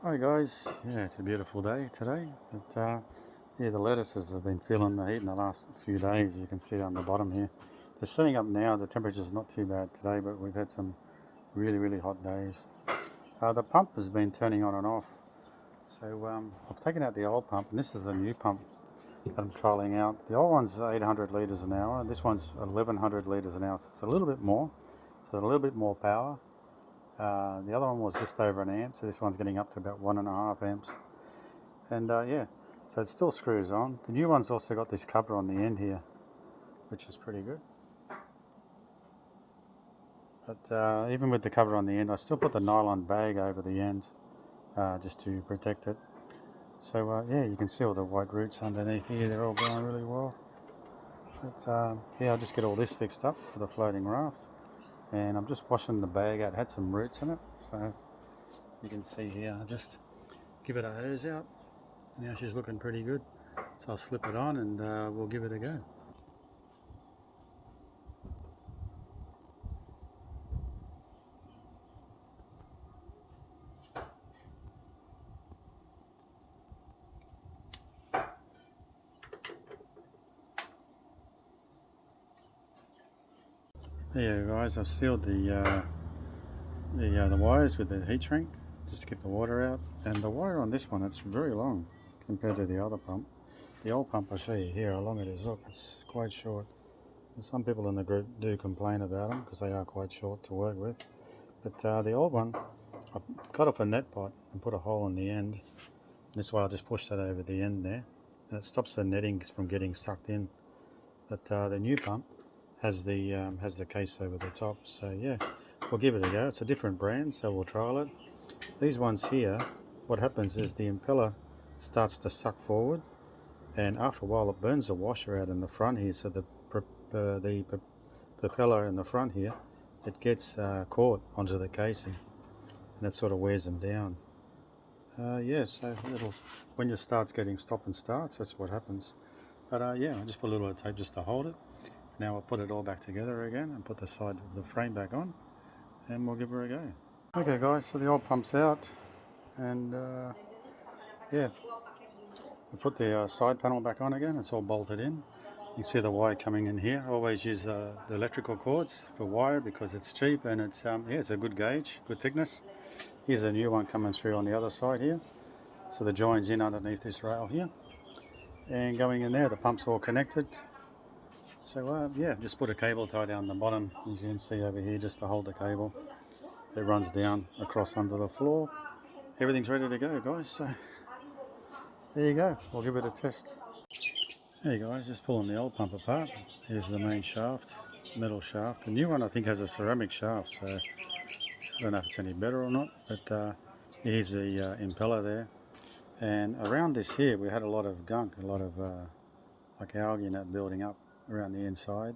Hi guys, yeah, it's a beautiful day today. But yeah, the lettuces have been feeling the heat in the last few days. You can see on the bottom here. They're setting up now. The temperature's not too bad today, but we've had some really hot days. The pump has been turning on and off. So I've taken out the old pump, and this is a new pump that I'm trialing out. The old one's 800 litres an hour, and this one's 1100 litres an hour. So it's a little bit more, so a little bit more power. The other one was just over an amp, so this one's getting up to about 1.5 amps. And yeah, so it still screws on. The new one's also got this cover on the end here, which is pretty good. But even with the cover on the end, I still put the nylon bag over the end just to protect it. So yeah, you can see all the white roots underneath here. They're all growing really well. But yeah, I'll just get all this fixed up for the floating raft. And I'm just washing the bag out. It had some roots in it, so you can see here. I just give it a hose out. Now she's looking pretty good. So I'll slip it on and we'll give it a go. There you go guys, I've sealed the wires with the heat shrink just to keep the water out. And the wire on this one, it's very long compared to the other pump. The old pump, I'll show you here how long it is. Look, it's quite short. And some people in the group do complain about them because they are quite short to work with. But the old one, I cut off a net pot and put a hole in the end. This way I'll just push that over the end there. And it stops the netting from getting sucked in. But the new pump has the case over the top. So yeah, we'll give it a go. It's a different brand, so we'll trial it. These ones here, what happens is the impeller starts to suck forward, and after a while it burns the washer out in the front here. So the propeller in the front here, it gets caught onto the casing, and it sort of wears them down. Yeah, so when it starts getting stop and starts, that's what happens. But yeah, I just put a little bit of tape just to hold it. Now I'll put it all back together again and put the frame back on, and we'll give her a go. Okay guys, so the old pump's out, and yeah, we put the side panel back on again. It's all bolted in. You can see the wire coming in here. I always use the electrical cords for wire because it's cheap and it's yeah, it's a good gauge, good thickness. Here's a new one coming through on the other side here. So the join's in underneath this rail here, and going in there, the pump's all connected. So yeah, just put a cable tie down the bottom, as you can see over here, just to hold the cable. It runs down across under the floor. Everything's ready to go, guys. So there you go. We'll give it a test. Hey guys, just pulling the old pump apart. Here's the main shaft, metal shaft. The new one I think has a ceramic shaft, so I don't know if it's any better or not. But here's the impeller there. And around this here, we had a lot of gunk, a lot of like algae and that building up around the inside.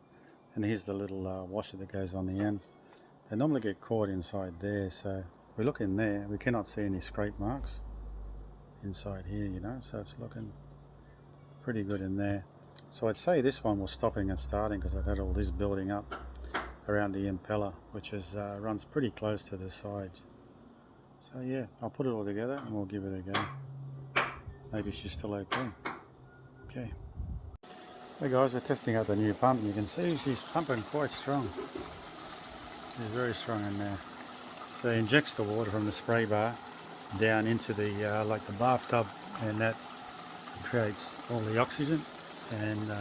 And here's the little washer that goes on the end. They normally get caught inside there, so we look in there, we cannot see any scrape marks inside here, you know, so it's looking pretty good in there. So I'd say this one was stopping and starting because it had all this building up around the impeller, which is runs pretty close to the side. So yeah, I'll put it all together and we'll give it a go. Maybe she's still okay. Okay. Hey guys, we're testing out the new pump. You can see she's pumping quite strong. She's very strong in there. So it injects the water from the spray bar down into the like the bathtub, and that creates all the oxygen and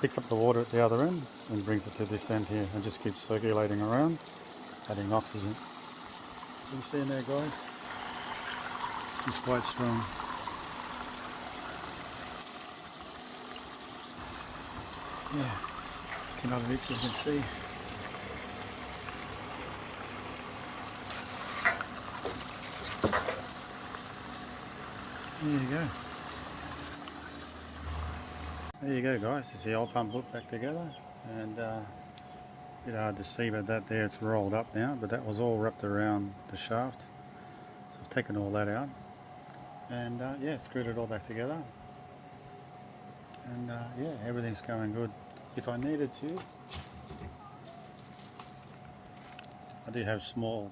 picks up the water at the other end and brings it to this end here and just keeps circulating around, adding oxygen. So you see in there guys, it's quite strong. Yeah, looking underneath you can see. There you go. There you go guys, it's the old pump hooked back together, and a bit hard to see but that there, it's rolled up now, but that was all wrapped around the shaft. So I've taken all that out and yeah, screwed it all back together, and yeah, everything's going good. If I needed to, I do have small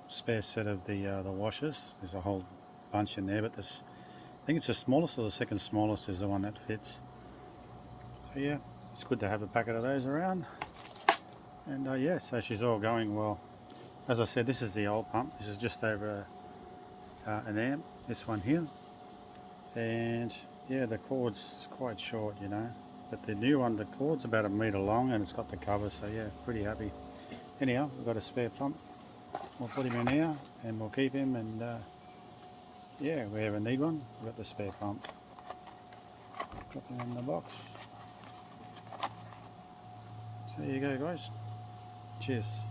spare set of the washers. There's a whole bunch in there, but this, I think it's the smallest or the second smallest is the one that fits. So yeah, it's good to have a packet of those around. And yeah, so she's all going well. As I said, this is the old pump. This is just over an amp, this one here. And yeah, the cord's quite short, you know. But the new one, the cord's about 1 metre long and it's got the cover, so yeah, pretty happy. Anyhow, we've got a spare pump. We'll put him in here and we'll keep him, and yeah, if we ever need one, we've got the spare pump. Drop him in the box. So there you go, guys. Cheers.